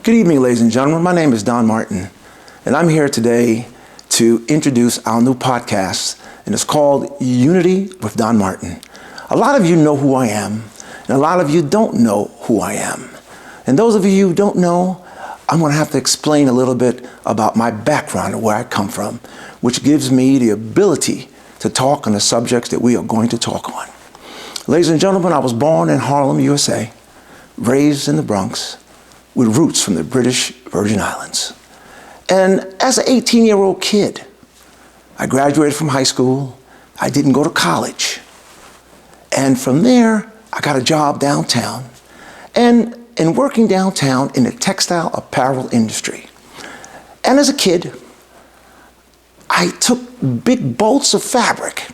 Good evening, ladies and gentlemen. My name is Don Martin, and I'm here today to introduce our new podcast, and it's called Unity with Don Martin. A lot of you know who I am, and a lot of you don't know who I am. And those of you who don't know, I'm going to have to explain a little bit about my background and where I come from, which gives me the ability to talk on the subjects that we are going to talk on. Ladies and gentlemen, I was born in Harlem, USA, raised in the Bronx, with roots from the British Virgin Islands. And as an 18-year-old kid, I graduated from high school. I didn't go to college. And from there, I got a job downtown. And in working downtown in the textile apparel industry. And as a kid, I took big bolts of fabric,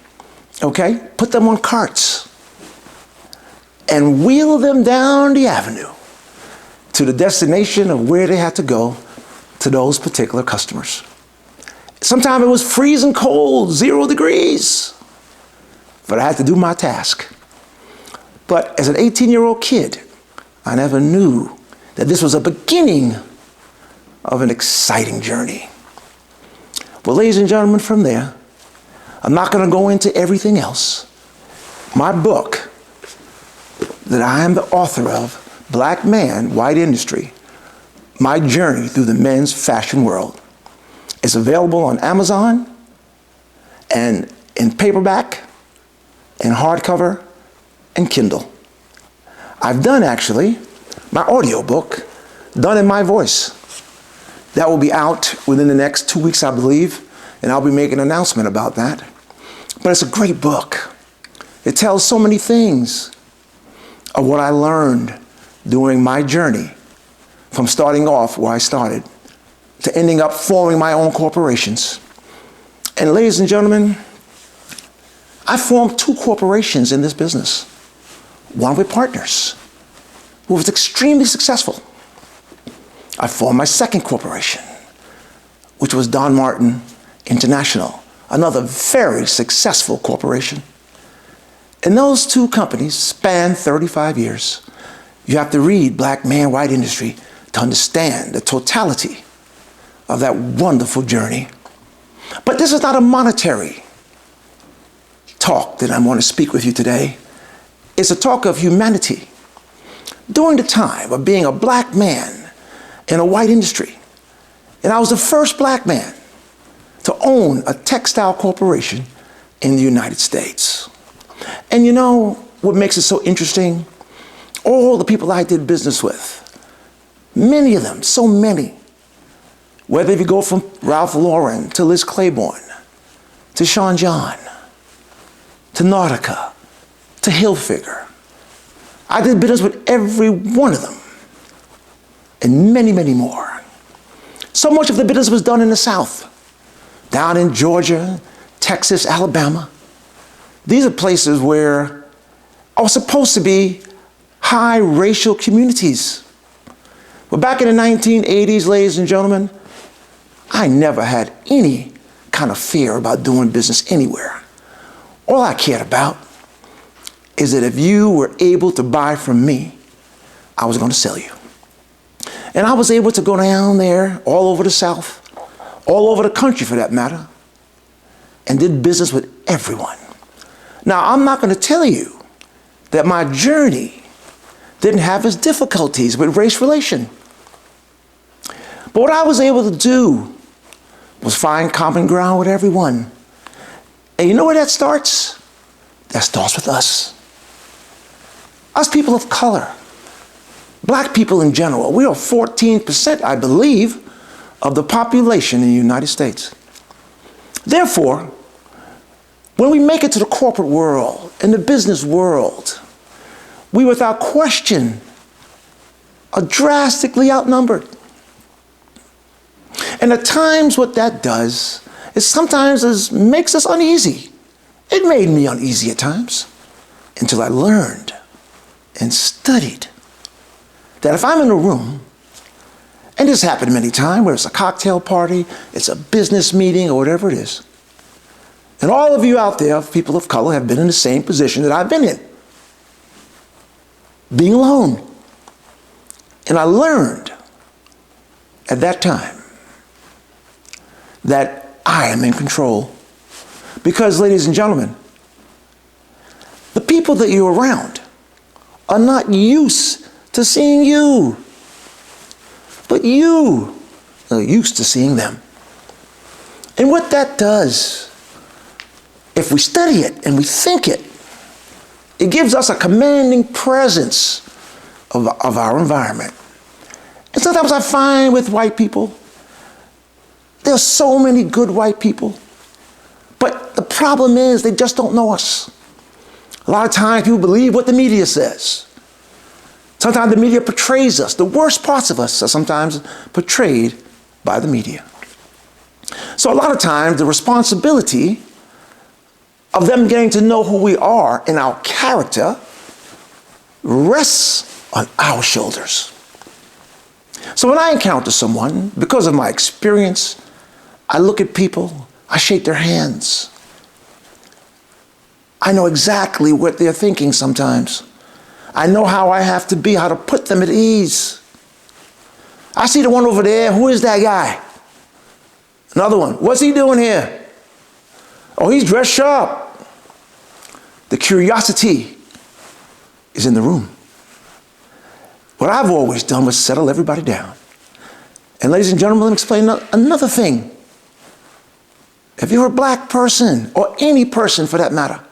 okay, put them on carts, and wheeled them down the avenue to the destination of where they had to go to those particular customers. Sometimes it was freezing cold, 0 degrees, but I had to do my task. But as an 18-year-old kid, I never knew that this was a beginning of an exciting journey. Well, ladies and gentlemen, from there, I'm not going to go into everything else. My book that I am the author of, Black Man, White Industry, My Journey Through the Men's Fashion World, is available on Amazon and in paperback, in hardcover, and Kindle. I've done actually my audiobook done in my voice. That will be out within the next 2 weeks, I believe, and I'll be making an announcement about that. But it's a great book. It tells so many things of what I learned during my journey from starting off where I started to ending up forming my own corporations. And ladies and gentlemen, I formed 2 corporations in this business. One with partners who was extremely successful. I formed my second corporation, which was Don Martin International, another very successful corporation. And those 2 companies spanned 35 years. You have to read Black Man, White Industry to understand the totality of that wonderful journey. But this is not a monetary talk that I want to speak with you today. It's a talk of humanity. During the time of being a black man in a white industry, and I was the first black man to own a textile corporation in the United States. And you know what makes it so interesting? All the people I did business with, many of them, so many, whether you go from Ralph Lauren to Liz Claiborne, to Sean John, to Nautica, to Hilfiger. I did business with every one of them, and many, many more. So much of the business was done in the South, down in Georgia, Texas, Alabama. These are places where are supposed to be high racial communities. But back in the 1980s, ladies and gentlemen, I never had any kind of fear about doing business anywhere. All I cared about is that if you were able to buy from me, I was going to sell you. And I was able to go down there all over the South, all over the country for that matter, and did business with everyone. Now, I'm not going to tell you that my journey didn't have its difficulties with race relation. But what I was able to do was find common ground with everyone. And you know where that starts? That starts with us. Us people of color, black people in general. We are 14%, I believe, of the population in the United States. Therefore, when we make it to the corporate world, in the business world, we without question are drastically outnumbered. And at times what that does is sometimes makes us uneasy. It made me uneasy at times until I learned and studied that if I'm in a room, and this happened many times where it's a cocktail party, it's a business meeting or whatever it is, and all of you out there, people of color, have been in the same position that I've been in. Being alone. And I learned at that time that I am in control. Because, ladies and gentlemen, the people that you're around are not used to seeing you, but you are used to seeing them. And what that does, if we study it and we think it, it gives us a commanding presence of our environment. And sometimes I find with white people, there are so many good white people, but the problem is they just don't know us. A lot of times people believe what the media says. Sometimes the media portrays us. The worst parts of us are sometimes portrayed by the media. So a lot of times the responsibility of them getting to know who we are and our character rests on our shoulders. So when I encounter someone, because of my experience, I look at people, I shake their hands. I know exactly what they're thinking sometimes. I know how I have to be, how to put them at ease. I see the one over there, who is that guy? Another one, what's he doing here? Oh, he's dressed sharp. The curiosity is in the room. What I've always done was settle everybody down. And ladies and gentlemen, let me explain another thing. If you're a black person, or any person for that matter,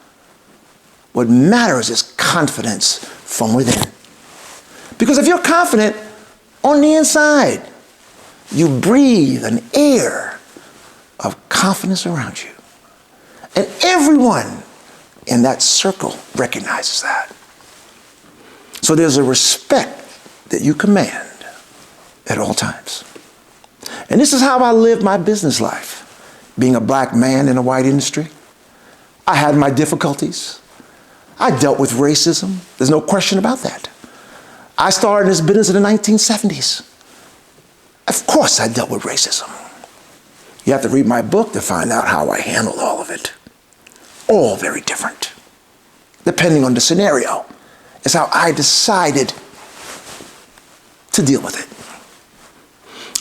what matters is confidence from within. Because if you're confident on the inside, you breathe an air of confidence around you. And everyone in that circle recognizes that. So there's a respect that you command at all times. And this is how I live my business life. Being a black man in a white industry, I had my difficulties. I dealt with racism. There's no question about that. I started this business in the 1970s. Of course I dealt with racism. You have to read my book to find out how I handled all of it. All very different. Depending on the scenario, is how I decided to deal with it.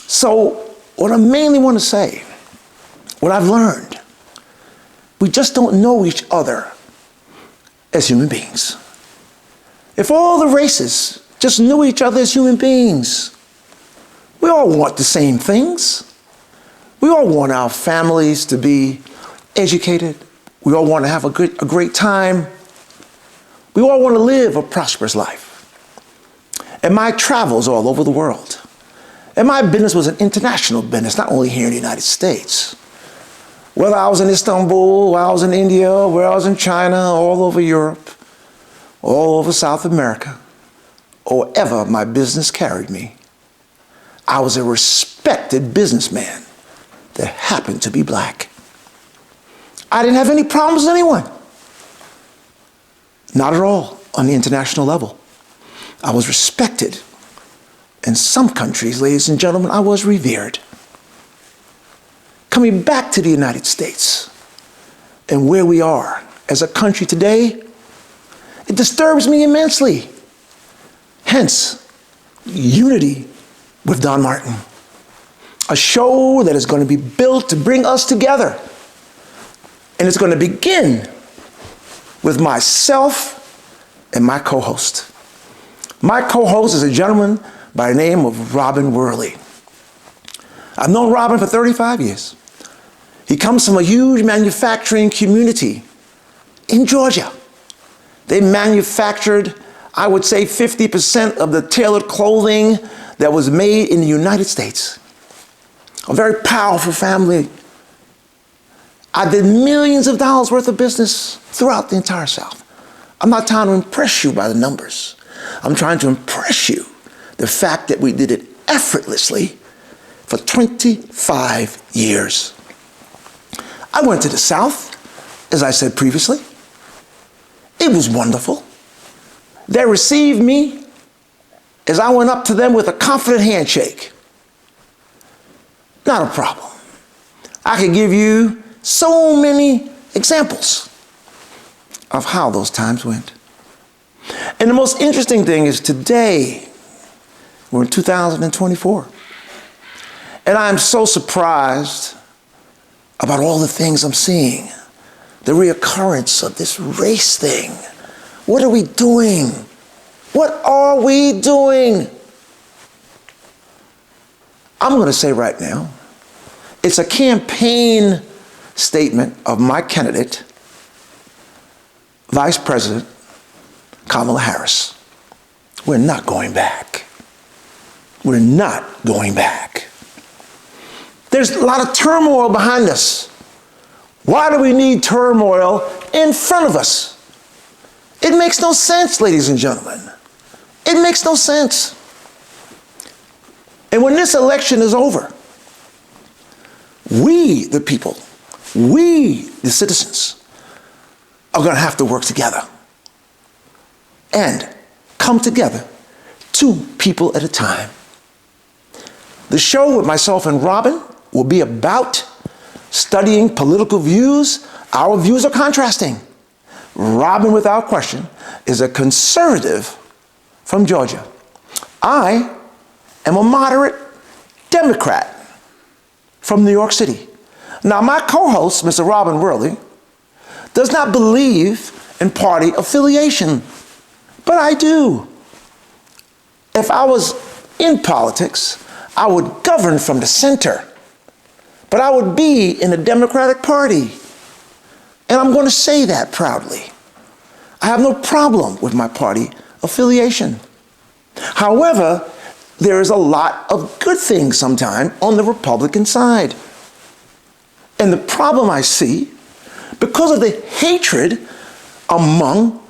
So what I mainly want to say, what I've learned, we just don't know each other as human beings. If all the races just knew each other as human beings, we all want the same things. We all want our families to be educated. We all want to have a great time. We all want to live a prosperous life. And my travels all over the world. And my business was an international business, not only here in the United States. Whether I was in Istanbul, whether I was in India, whether I was in China, all over Europe, all over South America, or wherever my business carried me, I was a respected businessman that happened to be black. I didn't have any problems with anyone. Not at all on the international level. I was respected. In some countries, ladies and gentlemen, I was revered. Coming back to the United States and where we are as a country today, it disturbs me immensely. Hence, Unity with Don Martin. A show that is going to be built to bring us together. And it's going to begin with myself and my co-host. My co-host is a gentleman by the name of Robin Worley. I've known Robin for 35 years. He comes from a huge manufacturing community in Georgia. They manufactured, I would say, 50% of the tailored clothing that was made in the United States. A very powerful family. I did millions of dollars worth of business throughout the entire South. I'm not trying to impress you by the numbers. I'm trying to impress you the fact that we did it effortlessly for 25 years. I went to the South, as I said previously. It was wonderful. They received me as I went up to them with a confident handshake. Not a problem. I could give you so many examples of how those times went. And the most interesting thing is today, we're in 2024. And I'm so surprised about all the things I'm seeing. The reoccurrence of this race thing. What are we doing? What are we doing? I'm going to say right now, it's a campaign statement of my candidate, Vice President Kamala Harris. We're not going back. We're not going back. There's a lot of turmoil behind us. Why do we need turmoil in front of us? It makes no sense, ladies and gentlemen. It makes no sense. And when this election is over, we, the people, we, the citizens, are going to have to work together and come together, 2 people at a time. The show with myself and Robin will be about studying political views. Our views are contrasting. Robin, without question, is a conservative from Georgia. I am a moderate Democrat from New York City. Now, my co-host, Mr. Robin Worley, does not believe in party affiliation, but I do. If I was in politics, I would govern from the center, but I would be in the Democratic Party. And I'm going to say that proudly. I have no problem with my party affiliation. However, there is a lot of good things sometimes on the Republican side. And the problem I see, because of the hatred among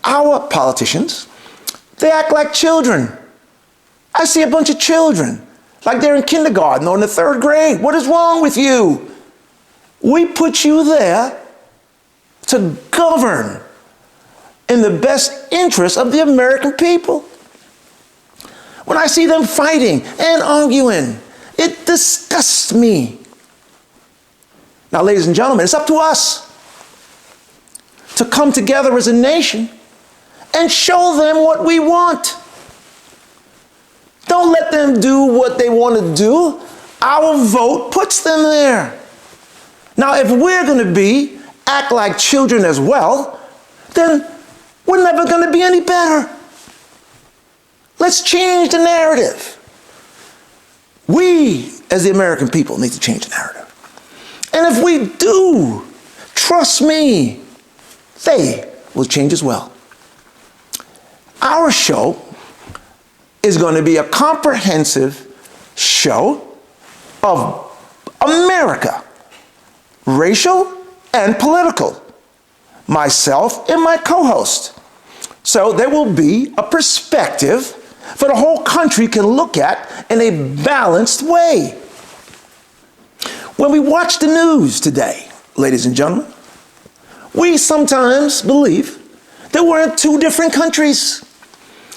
our politicians, they act like children. I see a bunch of children, like they're in kindergarten or in the 3rd grade. What is wrong with you? We put you there to govern in the best interest of the American people. When I see them fighting and arguing, it disgusts me. Now, ladies and gentlemen, it's up to us to come together as a nation and show them what we want. Don't let them do what they want to do. Our vote puts them there. Now, if we're going to act like children as well, then we're never going to be any better. Let's change the narrative. We, as the American people, need to change the narrative. And if we do, trust me, they will change as well. Our show is going to be a comprehensive show of America, racial and political, myself and my co-host. So there will be a perspective for the whole country can look at in a balanced way. When we watch the news today, ladies and gentlemen, we sometimes believe that we're in 2 different countries.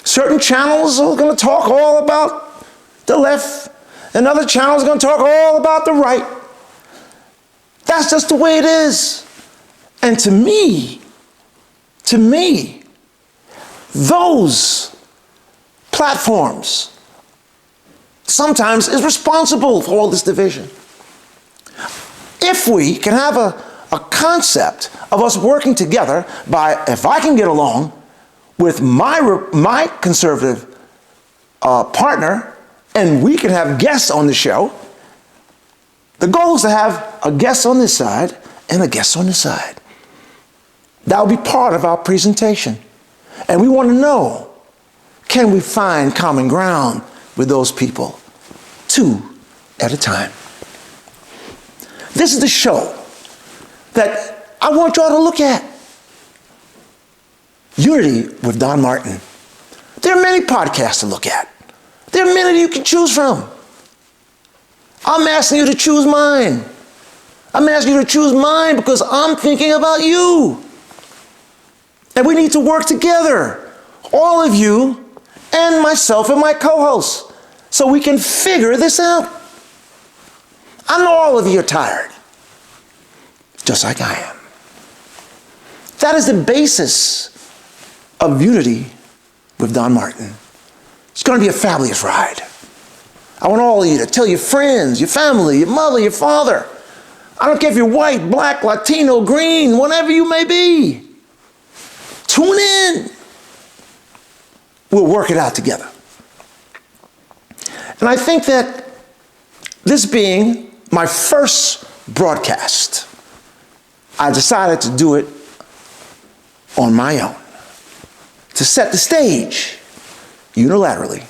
Certain channels are going to talk all about the left, and other channels are going to talk all about the right. That's just the way it is. And to me, those platforms sometimes is responsible for all this division. If we can have a concept of us working together if I can get along with my conservative partner, and we can have guests on the show, the goal is to have a guest on this side and a guest on this side. That will be part of our presentation. And we want to know, can we find common ground with those people? 2 at a time. This is the show that I want y'all to look at. Unity with Don Martin. There are many podcasts to look at. There are many you can choose from. I'm asking you to choose mine. I'm asking you to choose mine because I'm thinking about you. And we need to work together, all of you and myself and my co-hosts, so we can figure this out. I know all of you are tired, just like I am. That is the basis of Unity with Don Martin. It's going to be a fabulous ride. I want all of you to tell your friends, your family, your mother, your father. I don't care if you're white, black, Latino, green, whatever you may be. Tune in. We'll work it out together. And I think that this being my first broadcast, I decided to do it on my own, to set the stage unilaterally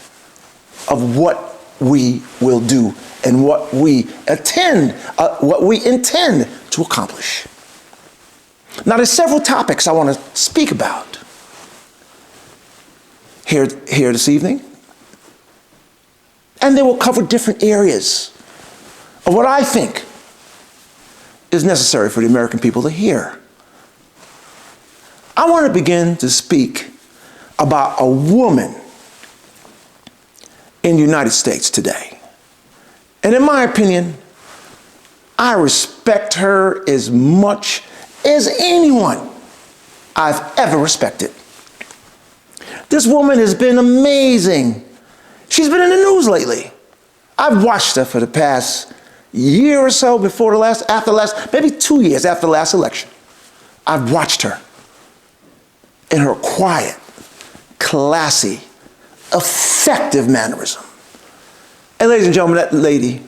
of what we will do and what we intend to accomplish. Now, there's several topics I want to speak about here this evening, and they will cover different areas of what I think is necessary for the American people to hear. I want to begin to speak about a woman in the United States today. And in my opinion, I respect her as much as anyone I've ever respected. This woman has been amazing. She's been in the news lately. I've watched her for the past year or so maybe 2 years after the last election. I've watched her in her quiet, classy, effective mannerism. And ladies and gentlemen, that lady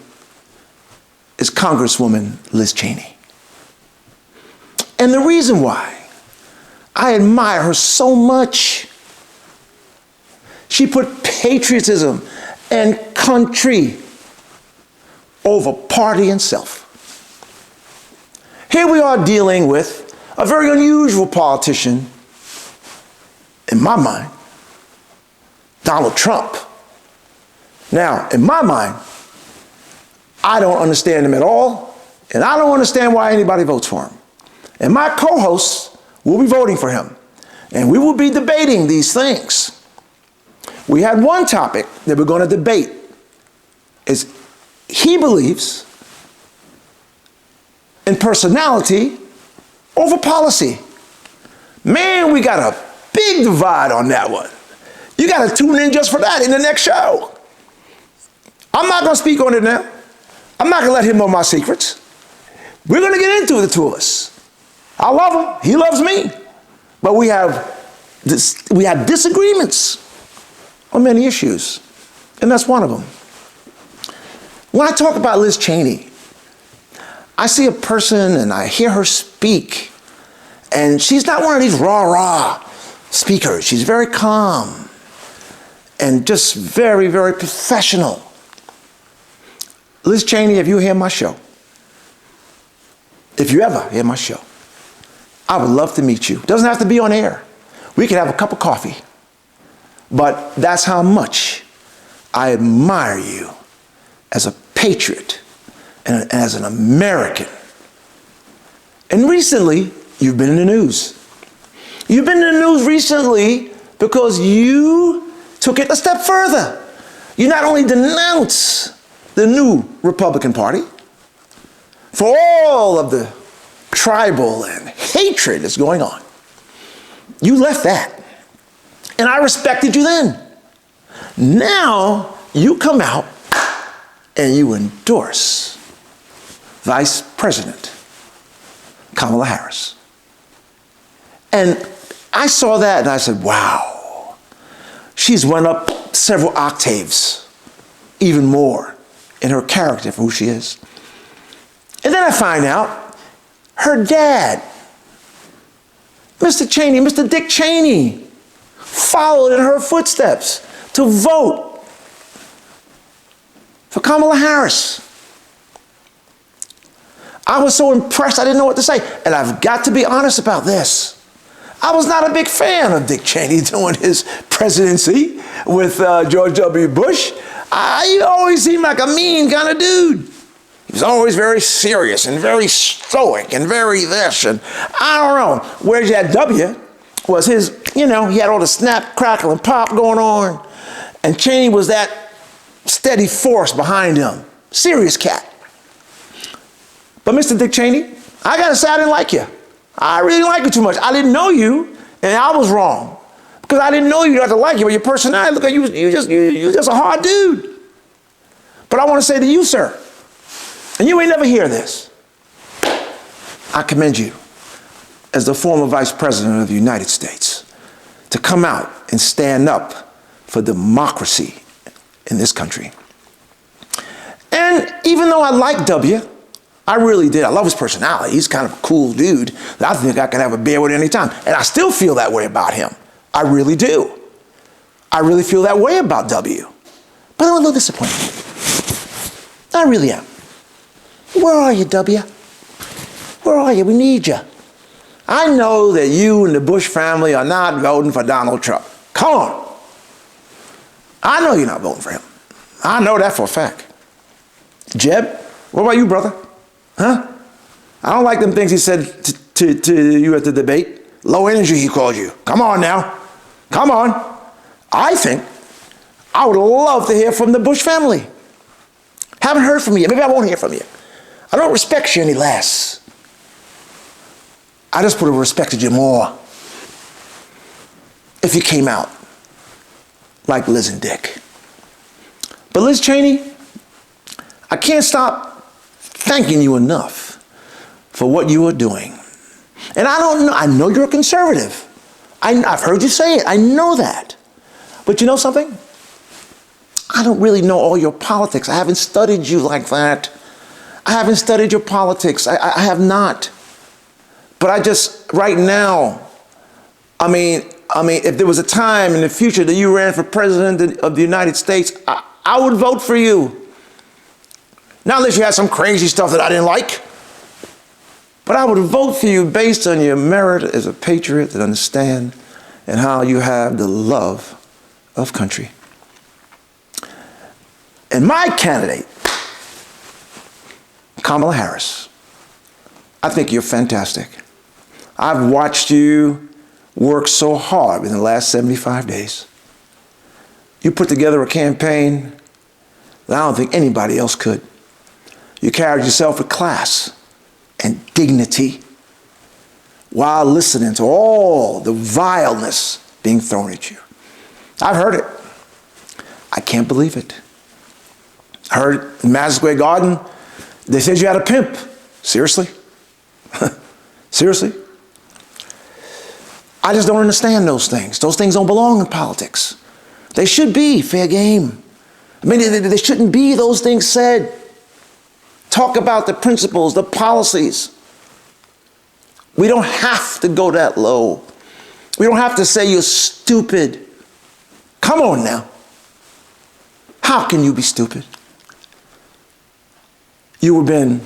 is Congresswoman Liz Cheney. And the reason why I admire her so much, she put patriotism and country over party and self. Here we are dealing with a very unusual politician, in my mind, Donald Trump. Now, in my mind, I don't understand him at all, and I don't understand why anybody votes for him. And my co-hosts will be voting for him, and we will be debating these things. We had one topic that we're going to debate. Is he believes in personality over policy. Man, we got a big divide on that one. You got to tune in just for that in the next show. I'm not going to speak on it now. I'm not going to let him know my secrets. We're going to get into it, the two of us. I love him. He loves me. But we have disagreements on many issues. And that's one of them. When I talk about Liz Cheney, I see a person and I hear her speak. And she's not one of these rah-rah speakers. She's very calm and just very, very professional. Liz Cheney, if you hear my show, if you ever hear my show, I would love to meet you. Doesn't have to be on air. We could have a cup of coffee. But that's how much I admire you as a patriot and as an American. And recently, you've been in the news. You've been in the news recently because you took it a step further. You not only denounce the new Republican Party for all of the tribal and hatred that's going on. You left that. And I respected you then. Now you come out and you endorse Vice President Kamala Harris. And I saw that and I said, wow, she's went up several octaves, even more, in her character for who she is. And then I find out her dad, Mr. Cheney, Mr. Dick Cheney, followed in her footsteps to vote for Kamala Harris. I was so impressed, I didn't know what to say. And I've got to be honest about this. I was not a big fan of Dick Cheney during his presidency with George W. Bush. He always seemed like a mean kind of dude. He was always very serious and very stoic and very this. And I don't know. Whereas that W was his, he had all the snap, crackle, and pop going on. And Cheney was that steady force behind him. Serious cat. But Mr. Dick Cheney, I got to say I didn't like you. I really didn't like you too much. I didn't know you, and I was wrong. Because I didn't know you not to like you, but your personality, look at you, you're just a hard dude. But I want to say to you, sir, and you ain't never hear this, I commend you as the former Vice President of the United States to come out and stand up for democracy in this country. And even though I like W, I really did. I love his personality. He's kind of a cool dude that I think I can have a beer with any time. And I still feel that way about him. I really do. I really feel that way about W. But I'm a little disappointed. I really am. Where are you, W? Where are you? We need you. I know that you and the Bush family are not voting for Donald Trump. Come on. I know you're not voting for him. I know that for a fact. Jeb, what about you, brother? Huh? I don't like them things he said to you at the debate. Low energy, he called you. Come on now. Come on. I think I would love to hear from the Bush family. Haven't heard from you. Maybe I won't hear from you. I don't respect you any less. I just would have respected you more if you came out like Liz and Dick. But Liz Cheney, I can't stop thanking you enough for what you are doing. And I don't know, I know you're a conservative. I've heard you say it, I know that. But you know something? I don't really know all your politics. I haven't studied you like that. I haven't studied your politics. I have not. But I just, right now, I mean, if there was a time in the future that you ran for president of the United States, I would vote for you. Not unless you had some crazy stuff that I didn't like. But I would vote for you based on your merit as a patriot that understands and how you have the love of country. And my candidate, Kamala Harris, I think you're fantastic. I've watched you work so hard in the last 75 days. You put together a campaign that I don't think anybody else could. You carried yourself with class and dignity while listening to all the vileness being thrown at you. I've heard it. I can't believe it. I heard in Madison Square Garden, they said you had a pimp. Seriously? Seriously? I just don't understand those things. Those things don't belong in politics. They should be fair game. I mean, there shouldn't be those things said. Talk about the principles, the policies. We don't have to go that low. We don't have to say you're stupid. Come on now. How can you be stupid? You have been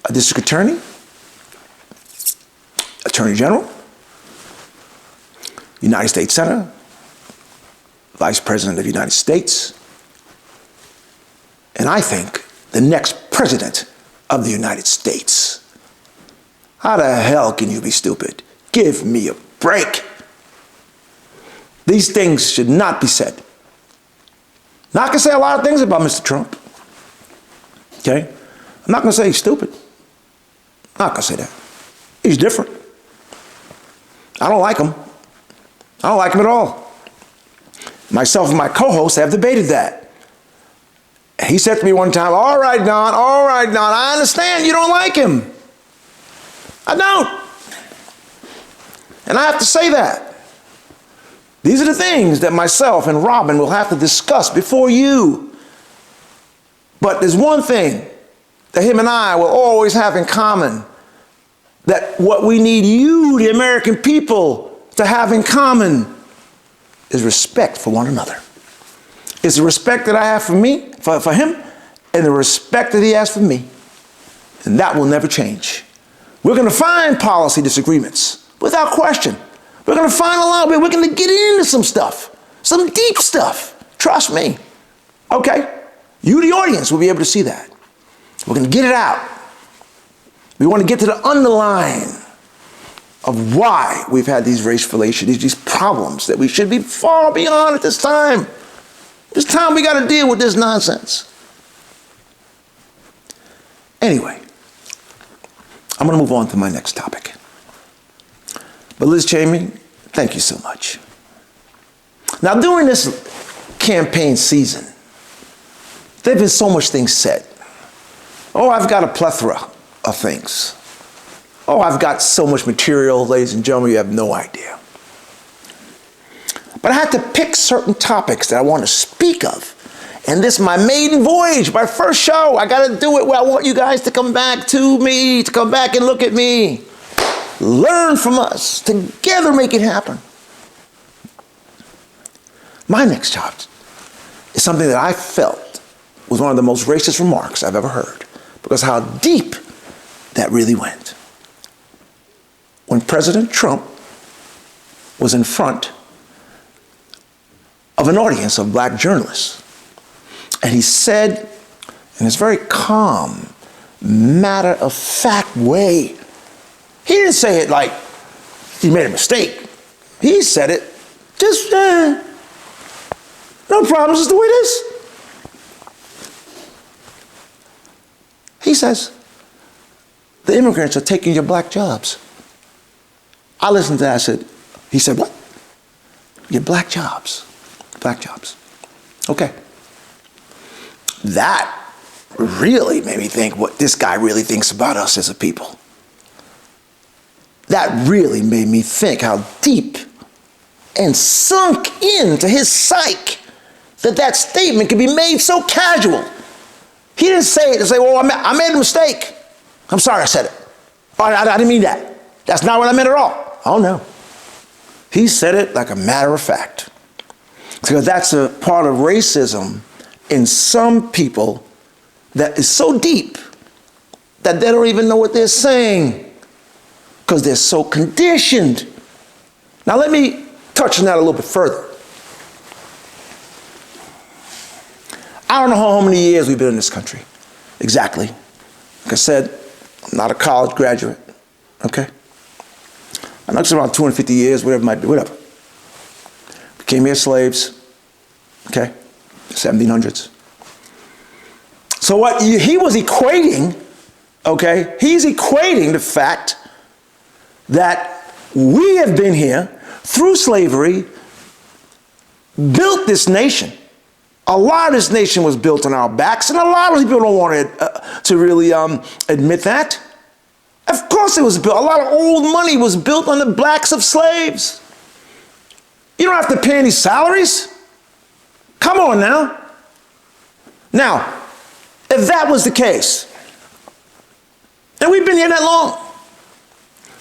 a district attorney, attorney general, United States Senator, Vice President of the United States, and I think the next President of the United States. How the hell can you be stupid? Give me a break. These things should not be said. Now, I can say a lot of things about Mr. Trump. Okay? I'm not going to say he's stupid. I'm not going to say that. He's different. I don't like him. I don't like him at all. Myself and my co-hosts have debated that. He said to me one time, all right, Don, I understand you don't like him. I don't. And I have to say that. These are the things that myself and Robin will have to discuss before you. But there's one thing that him and I will always have in common, that what we need you, the American people, to have in common is respect for one another. It's the respect that I have for me, for him, and the respect that he has for me. And that will never change. We're going to find policy disagreements, without question. We're going to find a lot of it. We're going to get into some stuff, some deep stuff. Trust me. Okay? You, the audience, will be able to see that. We're going to get it out. We want to get to the underlying of why we've had these race relations, these problems that we should be far beyond at this time. This time we got to deal with this nonsense. Anyway, I'm going to move on to my next topic. But Liz Cheney, thank you so much. Now, during this campaign season, There have been so much things said. Oh, I've got a plethora of things. Oh, I've got so much material, ladies and gentlemen, you have no idea. But I had to pick certain topics that I want to speak of. And this is my maiden voyage, my first show. I got to do it where I want you guys to come back to me, to come back and look at me. Learn from us. Together make it happen. My next job is something that I felt was one of the most racist remarks I've ever heard, because how deep that really went. When President Trump was in front of an audience of black journalists, and he said in this very calm, matter-of-fact way, he didn't say it like he made a mistake. He said it just, no problem, this is the way it is. He says, the immigrants are taking your black jobs. I listened to that, I said, he said, what? Your black jobs. Black jobs. Okay. That really made me think what this guy really thinks about us as a people. That really made me think how deep and sunk into his psyche that statement could be made so casual. He didn't say it to say, well, I made a mistake. I'm sorry I said it. Oh, I didn't mean that. That's not what I meant at all. Oh, no. He said it like a matter of fact. Because that's a part of racism in some people that is so deep that they don't even know what they're saying because they're so conditioned. Now let me touch on that a little bit further. I don't know how many years we've been in this country. Exactly. Like I said, I'm not a college graduate. Okay? I know it's around 250 years, whatever it might be, whatever. We came here slaves. Okay? 1700s. So what he was equating, okay, he's equating the fact that we have been here through slavery, built this nation. A lot of this nation was built on our backs, and a lot of people don't want to really admit that. Of course it was built. A lot of old money was built on the backs of slaves. You don't have to pay any salaries. Come on now. Now, if that was the case, and we've been here that long,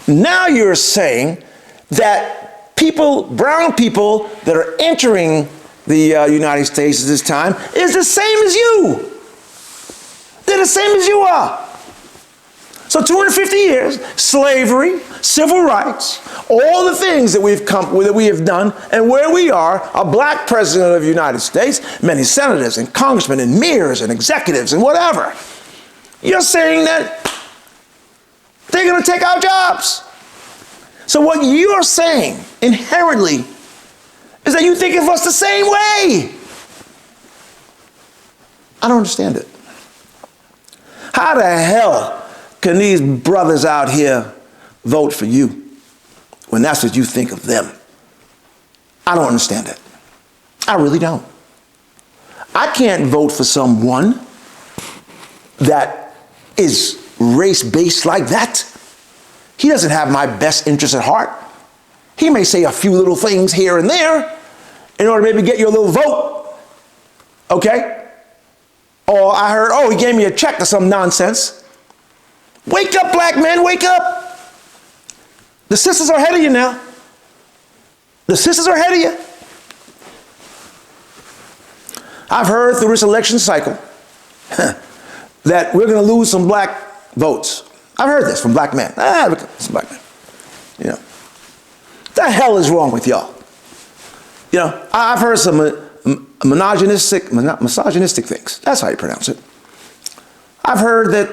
now you're saying that people, brown people that are entering the United States at this time is the same as you. They're the same as you are. So 250 years, slavery, civil rights, all the things that we have done, and where we are, a black president of the United States, many senators and congressmen and mayors and executives and whatever. You're saying that they're going to take our jobs. So what you're saying inherently is that you think of us the same way. I don't understand it. How the hell can these brothers out here vote for you when that's what you think of them? I don't understand it. I really don't. I can't vote for someone that is race-based like that. He doesn't have my best interest at heart. He may say a few little things here and there in order to maybe get you a little vote. Okay? Or I heard, oh, he gave me a check or some nonsense. Wake up, black men, wake up. The sisters are ahead of you now. The sisters are ahead of you. I've heard through this election cycle that we're going to lose some black votes. I've heard this from black men. Some black men. You know, the hell is wrong with y'all? You know, I've heard some misogynistic things. That's how you pronounce it. I've heard that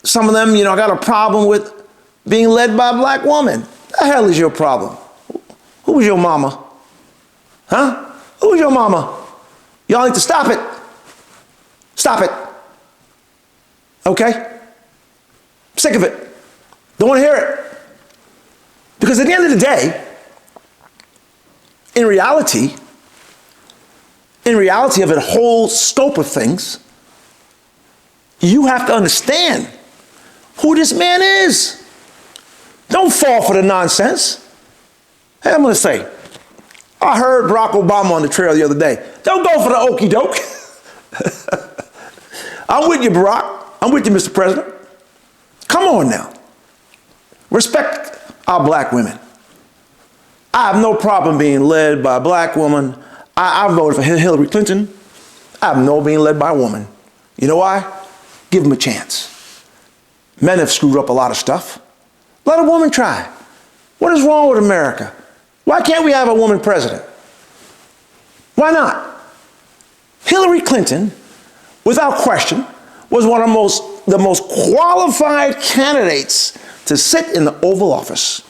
some of them, you know, got a problem with being led by a black woman. The hell is your problem? Who was your mama? Huh? Who was your mama? Y'all need to stop it. Stop it. Okay? Sick of it. Don't want to hear it. Because at the end of the day, in reality of the whole scope of things, you have to understand who this man is. Don't fall for the nonsense. Hey, I'm going to say, I heard Barack Obama on the trail the other day. Don't go for the okey doke. I'm with you, Barack. I'm with you, Mr. President. Come on now. Respect our black women. I have no problem being led by a black woman. I voted for Hillary Clinton. I have no being led by a woman. You know why? Give them a chance. Men have screwed up a lot of stuff. Let a woman try. What is wrong with America? Why can't we have a woman president? Why not? Hillary Clinton, without question, was one of the most qualified candidates to sit in the Oval Office.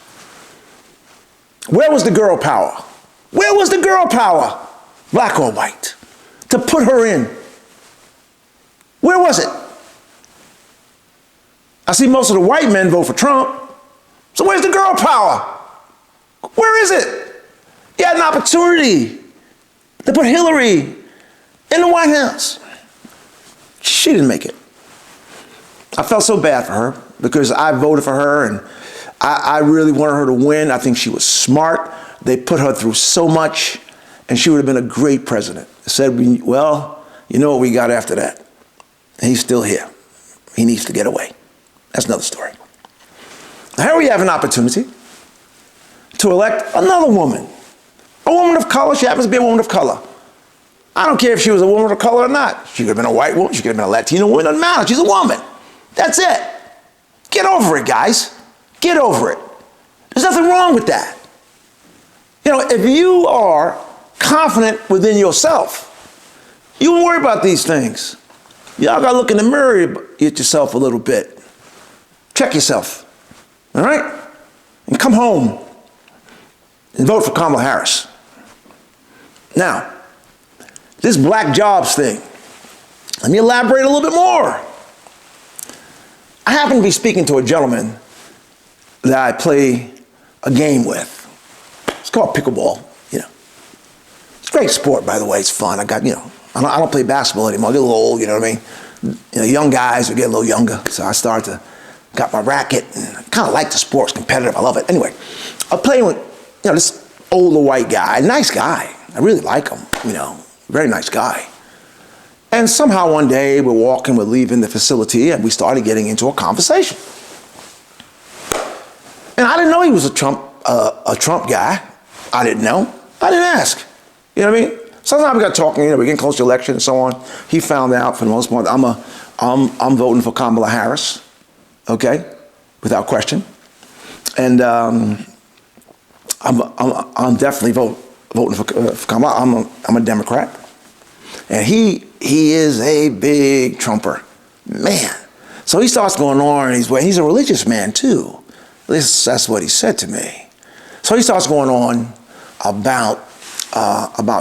Where was the girl power? Where was the girl power, black or white, to put her in? Where was it? I see most of the white men vote for Trump. So where's the girl power? Where is it? You had an opportunity to put Hillary in the White House. She didn't make it. I felt so bad for her because I voted for her and I really wanted her to win. I think she was smart. They put her through so much and she would have been a great president. They said, well, you know what we got after that? He's still here. He needs to get away. That's another story. Here we have an opportunity to elect another woman. A woman of color. She happens to be a woman of color. I don't care if she was a woman of color or not. She could have been a white woman. She could have been a Latino woman. It doesn't matter. She's a woman. That's it. Get over it, guys. Get over it. There's nothing wrong with that. You know, if you are confident within yourself, you won't worry about these things. Y'all got to look in the mirror at yourself a little bit. Check yourself. All right? And come home and vote for Kamala Harris. Now, this black jobs thing, let me elaborate a little bit more. I happen to be speaking to a gentleman that I play a game with. It's called pickleball, you know. It's a great sport, by the way. It's fun. I don't play basketball anymore. I get a little old, you know what I mean? You know, young guys are getting a little younger, so I got my racket, and I kind of like the sport. It's competitive. I love it. Anyway, I'm playing with, you know, this older white guy, nice guy. I really like him, you know, very nice guy. And somehow one day we're leaving the facility, and we started getting into a conversation. And I didn't know he was a Trump guy. I didn't know. I didn't ask. You know what I mean? Sometimes we got talking. You know, we're getting close to the election and so on. He found out for the most part I'm voting for Kamala Harris. Okay, without question. And I'm definitely voting for Kamala. I'm a Democrat. And he is a big Trumper, man. So he starts going on, and he's a religious man too. At least that's what he said to me. So he starts going on about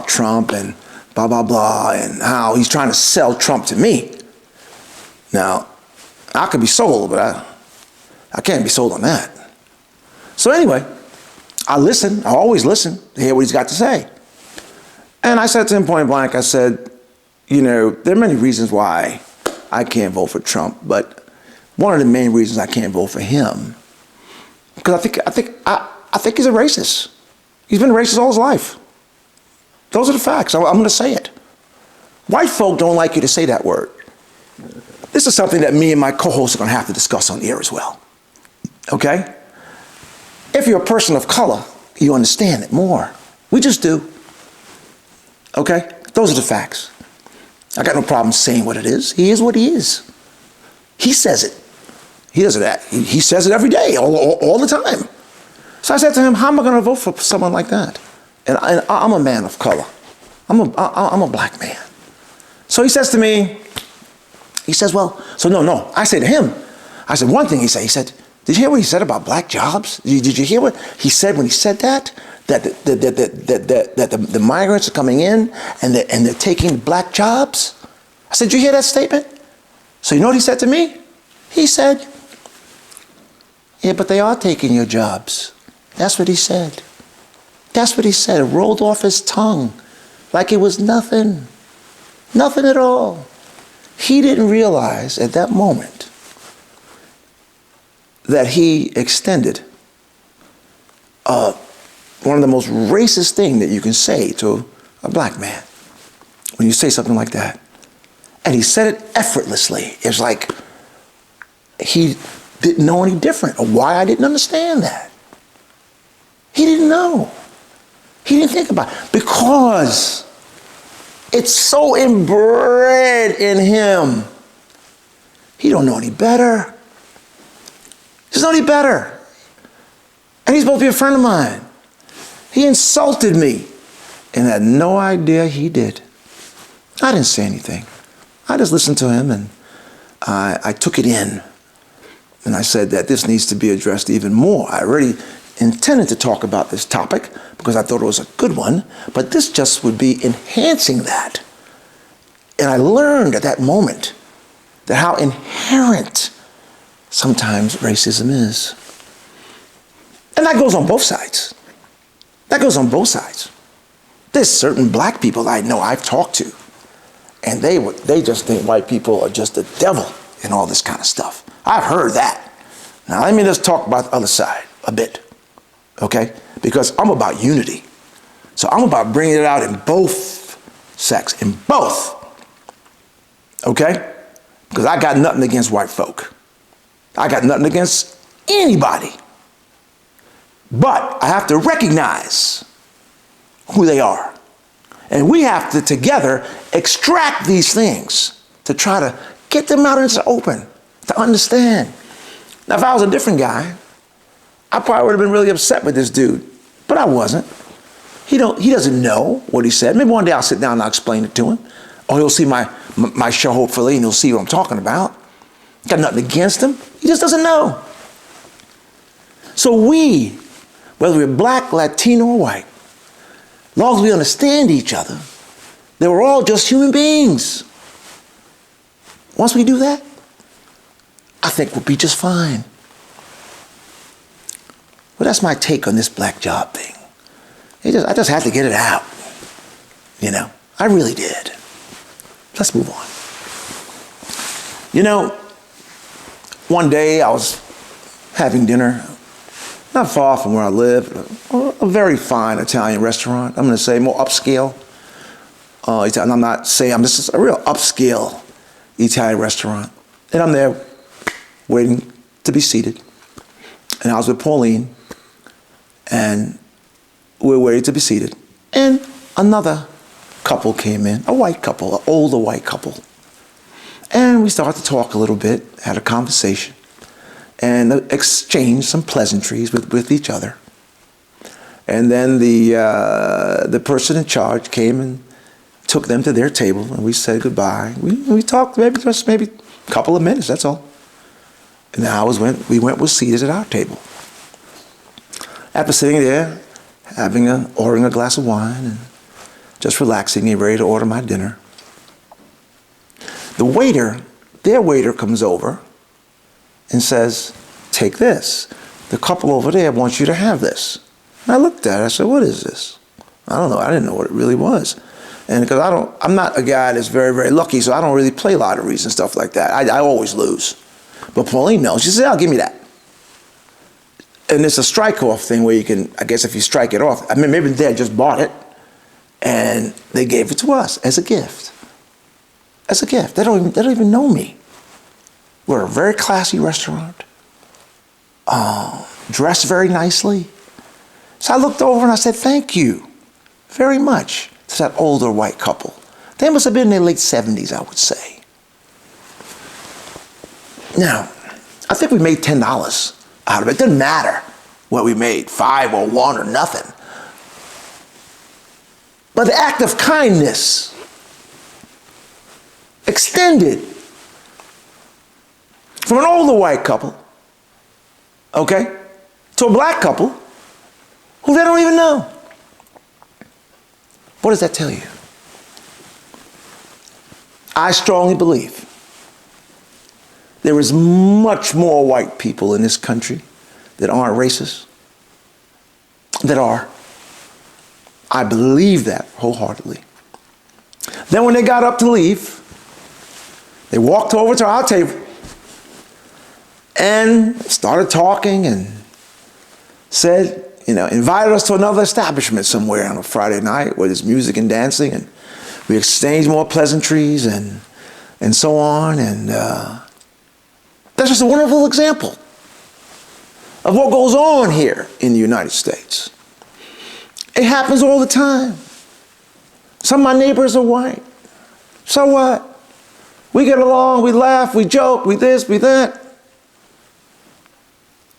Trump and blah, blah, blah, and how he's trying to sell Trump to me. Now, I could be sold, but I can't be sold on that. So anyway, I listen. I always listen to hear what he's got to say. And I said to him point blank, I said, you know, there are many reasons why I can't vote for Trump, but one of the main reasons I can't vote for him, because I think he's a racist. He's been a racist all his life. Those are the facts. I'm going to say it. White folk don't like you to say that word. This is something that me and my co-hosts are going to have to discuss on the air as well. Okay? If you're a person of color, you understand it more. We just do. Okay? Those are the facts. I got no problem saying what it is. He is what he is. He says it. He does it. He says it every day, all the time. So I said to him, how am I going to vote for someone like that? And I'm a man of color. I'm a black man. So he says to me, he says, well, so no. I say to him, I said, one thing he said, did you hear what he said about black jobs? Did you hear what he said when he said that? That the migrants are coming in and they're taking black jobs? I said, did you hear that statement? So you know what he said to me? He said, yeah, but they are taking your jobs. That's what he said. That's what he said. It rolled off his tongue like it was nothing. Nothing at all. He didn't realize at that moment that he extended one of the most racist things that you can say to a black man when you say something like that. And he said it effortlessly. It's like he didn't know any different, or why I didn't understand that. He didn't know. He didn't think about it because it's so inbred in him. He don't know any better. He doesn't know any better. And he's supposed to be a friend of mine. He insulted me and had no idea he did. I didn't say anything. I just listened to him and I took it in. And I said that this needs to be addressed even more. I already intended to talk about this topic because I thought it was a good one, but this just would be enhancing that. And I learned at that moment that how inherent sometimes racism is. And that goes on both sides. That goes on both sides. There's certain black people I know I've talked to, and they just think white people are just the devil and all this kind of stuff. I've heard that. Now let me just talk about the other side a bit, okay? Because I'm about unity. So I'm about bringing it out in both sects, in both, okay? Because I got nothing against white folk. I got nothing against anybody. But I have to recognize who they are. And we have to together extract these things to try to get them out into the open, to understand. Now, if I was a different guy, I probably would have been really upset with this dude, but I wasn't. He doesn't know what he said. Maybe one day I'll sit down and I'll explain it to him. Or he'll see my show, hopefully, and he'll see what I'm talking about. Got nothing against him. He just doesn't know. So we, whether we're black, Latino, or white, as long as we understand each other, that we're all just human beings. Once we do that, I think we'll be just fine. Well, that's my take on this black job thing. I just had to get it out. You know, I really did. Let's move on. You know, one day I was having dinner not far from where I live, a very fine Italian restaurant. I'm going to say more upscale. And I'm not saying, this is a real upscale Italian restaurant. And I'm there waiting to be seated. And I was with Pauline, and we were waiting to be seated. And another couple came in, a white couple, an older white couple. And we started to talk a little bit, had a conversation, and exchanged some pleasantries with each other. And then the person in charge came and took them to their table, and we said goodbye. We talked maybe a couple of minutes, that's all. And then we were seated at our table. After sitting there, ordering a glass of wine and just relaxing and ready to order my dinner, their waiter comes over and says, "Take this. The couple over there wants you to have this." And I looked at it, I said, "What is this?" I don't know, I didn't know what it really was. And because I'm not a guy that's very, very lucky, so I don't really play lotteries and stuff like that. I always lose. But Pauline knows. She said, "Oh, give me that." And it's a strike-off thing where you can, I guess if you strike it off, I mean, maybe they just bought it and they gave it to us as a gift. As a gift. They don't even know me. We're a very classy restaurant. Dressed very nicely. So I looked over and I said, "Thank you very much," to that older white couple. They must have been in their late 70s, I would say. Now, I think we made $10 out of it. It doesn't matter what we made, 5 or 1 or nothing. But the act of kindness extended from an older white couple, okay, to a black couple who they don't even know. What does that tell you? I strongly believe there is much more white people in this country that aren't racist, that are. I believe that wholeheartedly. Then when they got up to leave, They walked over to our table and started talking and said, invited us to another establishment somewhere on a Friday night where there's music and dancing, and we exchanged more pleasantries and so on. And that's just a wonderful example of what goes on here in the United States. It happens all the time. Some of my neighbors are white. So what? We get along, we laugh, we joke, we this, we that.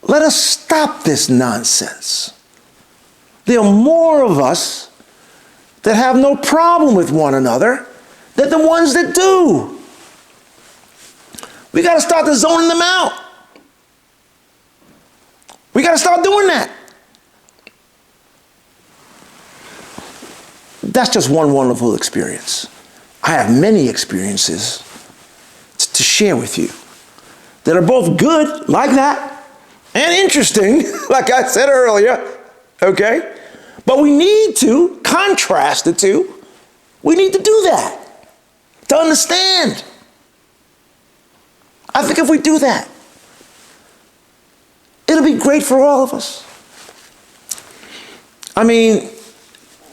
Let us stop this nonsense. There are more of us that have no problem with one another than the ones that do. We got to start zoning them out. We got to start doing that. That's just one wonderful experience. I have many experiences to share with you that are both good, like that, and interesting, like I said earlier, okay? But we need to contrast the two. We need to do that to understand. I think if we do that, it'll be great for all of us. I mean,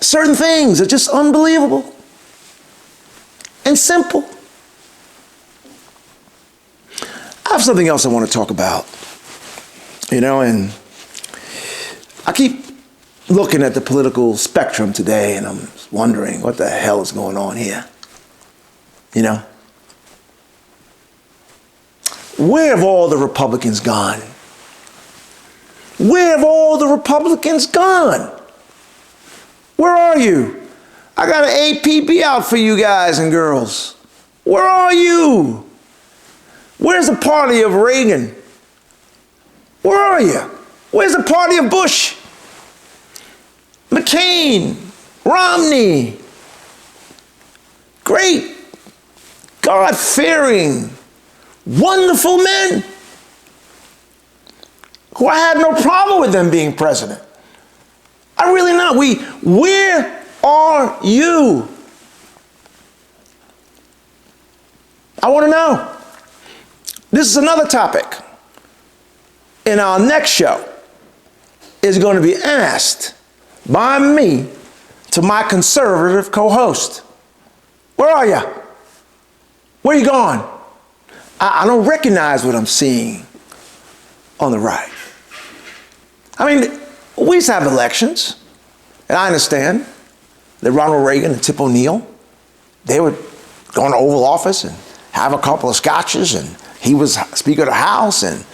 certain things are just unbelievable and simple. I have something else I want to talk about, and I keep looking at the political spectrum today, and I'm wondering what the hell is going on here. Where have all the Republicans gone? Where have all the Republicans gone? Where are you? I got an APB out for you guys and girls. Where are you? Where's the party of Reagan? Where are you? Where's the party of Bush? McCain, Romney? Great, God-fearing, wonderful men who I had no problem with them being president. I really not. Where are you? I want to know. This is another topic. In our next show is going to be asked by me to my conservative co-host. Where are you? Where you going? I don't recognize what I'm seeing on the right. I mean, we used to have elections, and I understand that Ronald Reagan and Tip O'Neill, they would go into Oval Office and have a couple of scotches, and he was Speaker of the House, and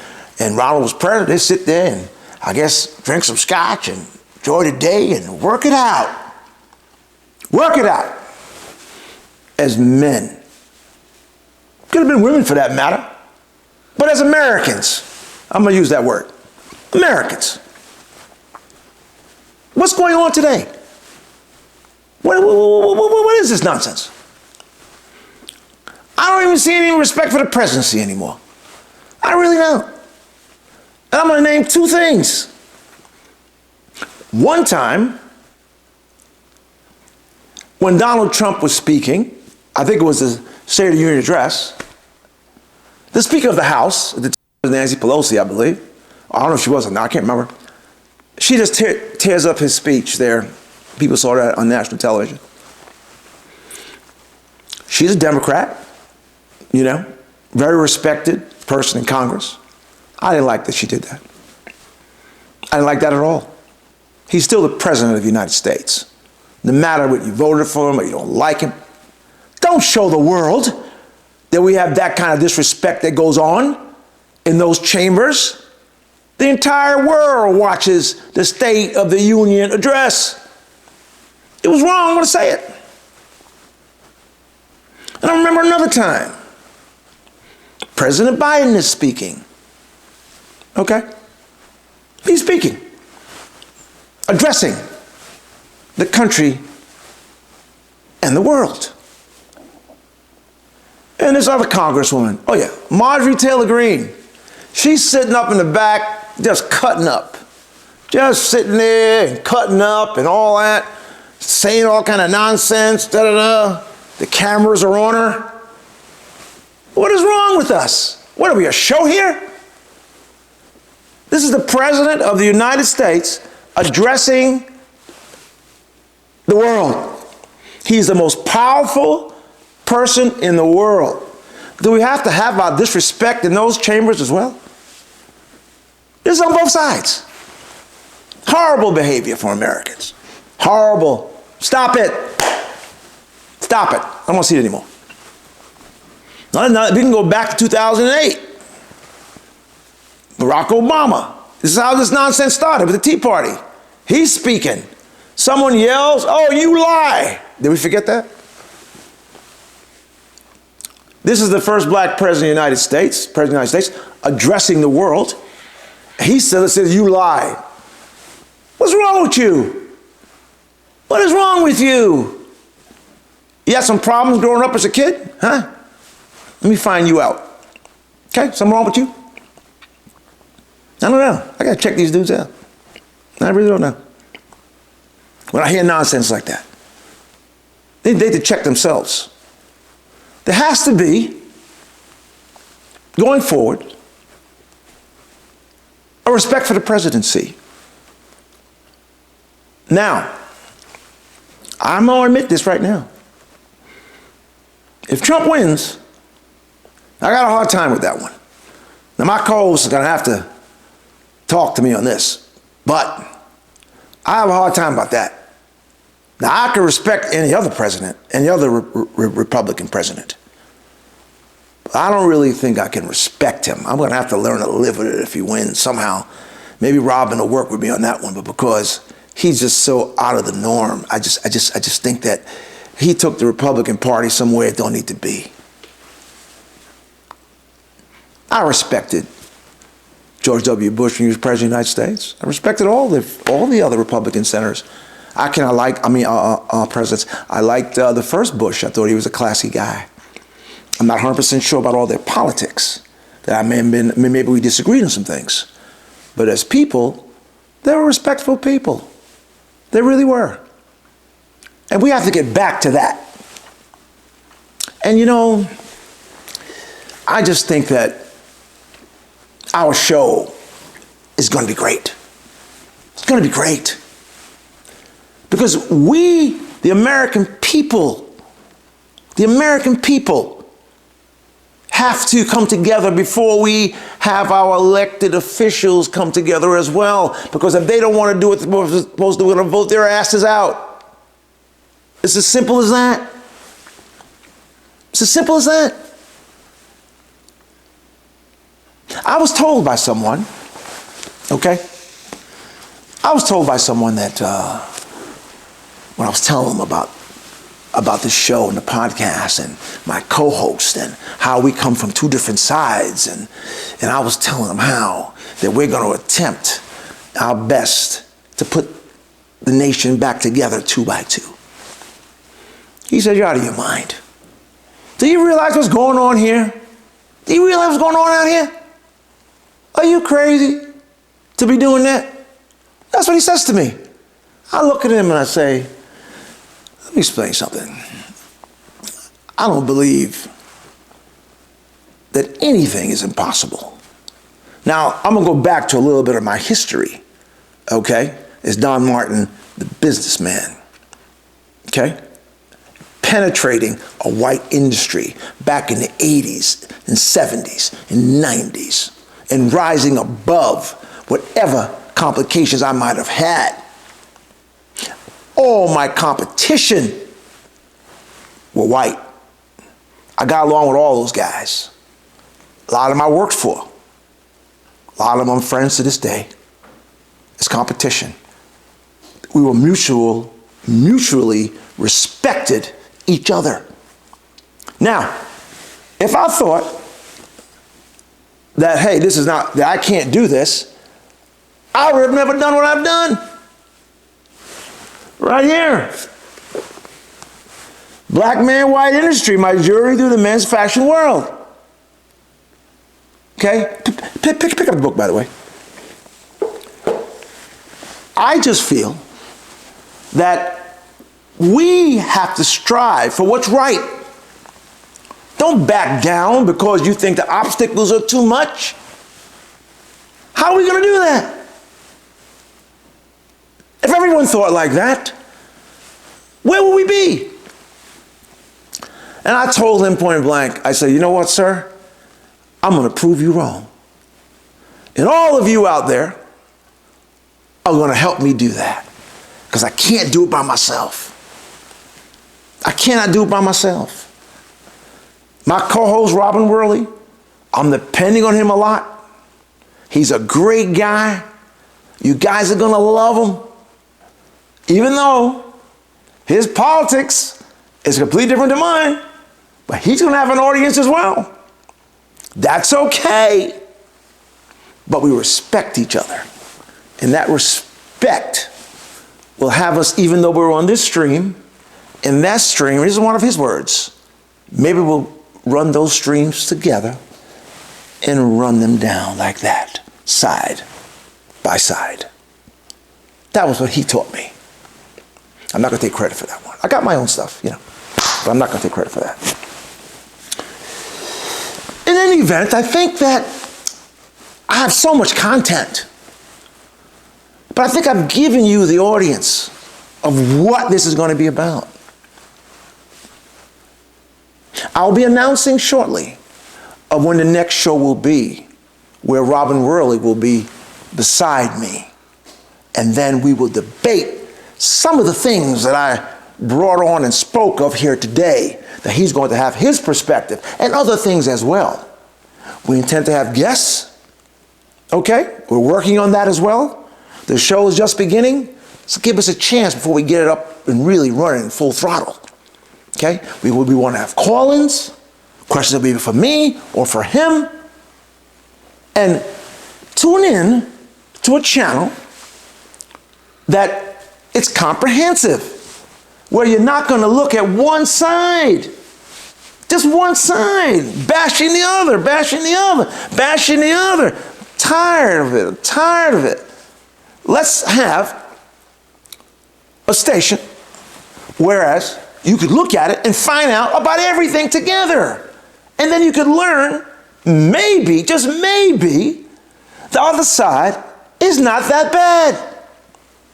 Ronald was president. They'd sit there and, I guess, drink some scotch and enjoy the day and work it out. Work it out. As men. Could have been women for that matter. But as Americans, I'm going to use that word. Americans. What's going on today? What is this nonsense? I don't even see any respect for the presidency anymore. I really don't. And I'm going to name two things. One time, when Donald Trump was speaking, I think it was the State of the Union address, the Speaker of the House, at the time was Nancy Pelosi, I believe. I don't know if she was or not, I can't remember. She just tears up his speech there. People saw that on national television. She's a Democrat, very respected person in Congress. I didn't like that she did that. I didn't like that at all. He's still the president of the United States. No matter what you voted for him or you don't like him, don't show the world that we have that kind of disrespect that goes on in those chambers. The entire world watches the State of the Union address. It was wrong, I'm going to say it. And I remember another time. President Biden is speaking. Okay? He's speaking. Addressing the country and the world. And this other congresswoman, Marjorie Taylor Greene. She's sitting up in the back, just cutting up. Just sitting there and cutting up and all that, saying all kind of nonsense, da-da-da. The cameras are on her. What is wrong with us? What are we, a show here? This is the President of the United States addressing the world. He's the most powerful person in the world. Do we have to have our disrespect in those chambers as well? This is on both sides. Horrible behavior for Americans. Horrible. Stop it. Stop it. I don't want to see it anymore. We can go back to 2008. Barack Obama. This is how this nonsense started with the Tea Party. He's speaking. Someone yells, "Oh, you lie." Did we forget that? This is the first black president of the United States, addressing the world. He says, "You lie." What's wrong with you? What is wrong with you? You had some problems growing up as a kid? Huh? Let me find you out. Okay, something wrong with you? I don't know. I gotta check these dudes out. I really don't know. When I hear nonsense like that, they need to check themselves. There has to be, going forward, a respect for the presidency. Now, I'm going to admit this right now. If Trump wins, I got a hard time with that one. Now, my co-host is going to have to talk to me on this, but I have a hard time about that. Now, I can respect any other president, any other Republican president. But I don't really think I can respect him. I'm going to have to learn to live with it if he wins somehow. Maybe Robin will work with me on that one, but because he's just so out of the norm, I just think that he took the Republican Party somewhere it don't need to be. I respected George W. Bush when he was president of the United States. I respected all the other Republican senators. Presidents. I liked the first Bush. I thought he was a classy guy. I'm not 100% sure about all their politics. That maybe we disagreed on some things. But as people, they were respectful people. They really were. And we have to get back to that. And you know, I just think that our show is going to be great. It's going to be great. Because we, the American people, have to come together before we have our elected officials come together as well. Because if they don't want to do what they're supposed to do, we're going to vote their asses out. It's as simple as that. It's as simple as that. I was told by someone, okay? I was told by someone that when I was telling them about the show and the podcast and my co-host and how we come from two different sides, and I was telling them how that we're going to attempt our best to put the nation back together 2 by 2. He said, "You're out of your mind. Do you realize what's going on here? Do you realize what's going on out here? Are you crazy to be doing that?" That's what he says to me. I look at him and I say, let me explain something. I don't believe that anything is impossible. Now, I'm going to go back to a little bit of my history, okay? It's Don Martin, the businessman, okay? Penetrating a white industry back in the 80s and 70s and 90s and rising above whatever complications I might have had. All my competition were white. I got along with all those guys. A lot of them I worked for. A lot of them I'm friends to this day. It's competition. We were mutually respected each other. Now, if I thought that, hey, that I can't do this, I would have never done what I've done. Right here. Black man, white industry, my journey through the men's fashion world. Okay? Pick up the book, by the way. I just feel that we have to strive for what's right, Don't back down because you think the obstacles are too much. How are we going to do that? If everyone thought like that, where would we be? And I told him point blank, I said, you know what, sir? I'm going to prove you wrong. And all of you out there are going to help me do that because I can't do it by myself. I cannot do it by myself. My co-host, Robin Worley, I'm depending on him a lot. He's a great guy. You guys are going to love him. Even though his politics is completely different than mine, but he's going to have an audience as well. That's okay. But we respect each other. And that respect will have us, even though we're on this stream, in that stream, this is one of his words, maybe we'll run those streams together and run them down like that, side by side. That was what he taught me. I'm not going to take credit for that one. I got my own stuff, but I'm not going to take credit for that. In any event, I think that I have so much content, but I think I've given you the audience of what this is going to be about. I'll be announcing shortly of when the next show will be, where Robin Worley will be beside me. And then we will debate some of the things that I brought on and spoke of here today, that he's going to have his perspective, and other things as well. We intend to have guests. Okay, we're working on that as well. The show is just beginning, so give us a chance before we get it up and really running full throttle. Okay, we want to have call-ins, questions that will be for me or for him, and tune in to a channel that it's comprehensive, where you're not going to look at one side, just one side, bashing the other, bashing the other, bashing the other. Tired of it, tired of it. Let's have a station, whereas you could look at it and find out about everything together. And then you could learn, maybe, just maybe, the other side is not that bad.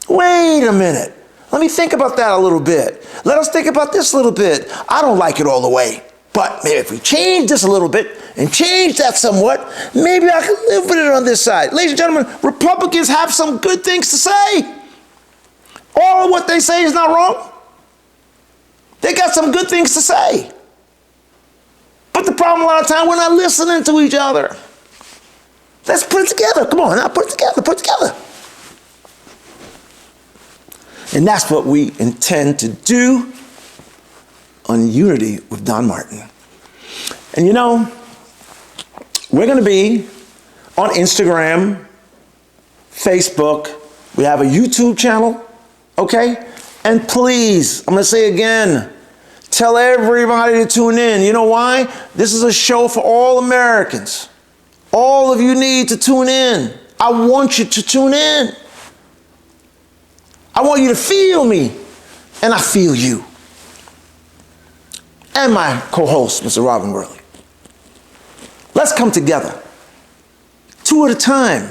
Wait a minute. Let me think about that a little bit. Let us think about this a little bit. I don't like it all the way, but maybe if we change this a little bit and change that somewhat, maybe I can live with it on this side. Ladies and gentlemen, Republicans have some good things to say. All of what they say is not wrong. They got some good things to say. But the problem a lot of times, we're not listening to each other. Let's put it together. Come on now, put it together, put it together. And that's what we intend to do on Unity with Don Martin. And we're going to be on Instagram, Facebook. We have a YouTube channel, okay? And please, I'm going to say again, tell everybody to tune in. You know why? This is a show for all Americans. All of you need to tune in. I want you to tune in. I want you to feel me, and I feel you. And my co-host, Mr. Robin Worley. Let's come together, two at a time.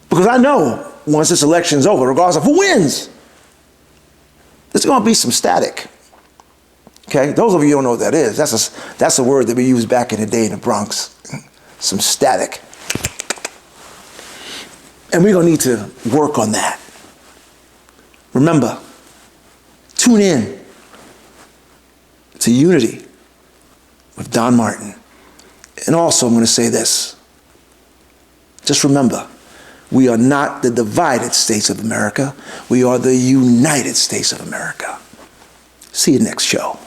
Because I know once this election's over, regardless of who wins, there's going to be some static. Okay? Those of you who don't know what that is, that's a word that we used back in the day in the Bronx. Some static. And we're going to need to work on that. Remember, tune in to Unity with Don Martin. And also, I'm going to say this. Just remember, we are not the divided states of America. We are the United States of America. See you next show.